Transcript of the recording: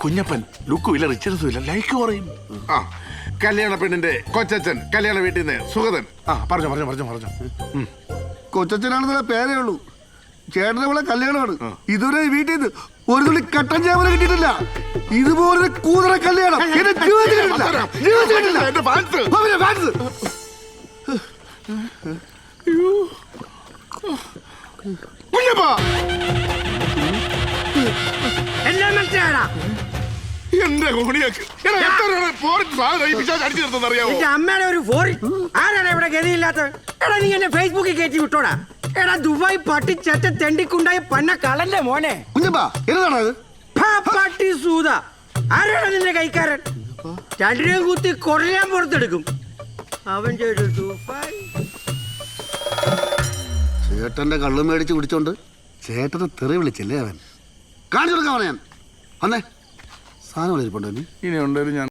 കുഞ്ഞപ്പൻ ലുക്കും ഇല്ല, റിച്ചർസും ഇല്ല, ലൈക്ക് പറയും. കല്യാണ പെണ്ണിന്റെ കൊച്ചച്ഛൻ കല്യാണ വീട്ടിൽ നിന്ന് സുഗതൻ. പറഞ്ഞു. കൊച്ചച്ഛനാണെന്നുള്ള പേരേ ഉള്ളൂ. ചേട്ടനെ പോലെ കല്യാണമാണ്. ഇതുവരെ വീട്ടിൽ നിന്ന് ഒരു തുള്ളി കട്ടൻ ചായ പോലും കിട്ടിയിട്ടില്ല. ഇതുപോലൊരു കൂതറ കല്യാണം എന്റെ കോണിയാക്ക് അമ്മയുടെ ഒരു ഫോറിൻ ആരാണ് ഇവിടെ ഗതിയില്ലാത്ത? എടാ നീ എന്നെ ഫേസ്ബുക്കിൽ കയറ്റി വിട്ടോടാ. എടാ ദുബായ് പട്ടി ചറ്റ തെണ്ടിക്കുണ്ടായ പന്ന കളന്റെ മോനെ. പട്ടി സൂത ആരാണ് നിന്റെ കൈക്കാരൻ? രണ്ടിനെയും കുത്തി കൊറയാൻ പുറത്തെടുക്കും അവൻ. ചേട്ടന്റെ കള്ളു മേടിച്ച് കുടിച്ചോണ്ട് ചേട്ടനെ തെറി വിളിച്ചില്ലേ അവൻ. കാണിച്ചു കൊടുക്കാൻ പറയാൻ അന്നേ സാധനം ഇരിപ്പുണ്ടോ? ഇനി ഉണ്ടേലും ഞാൻ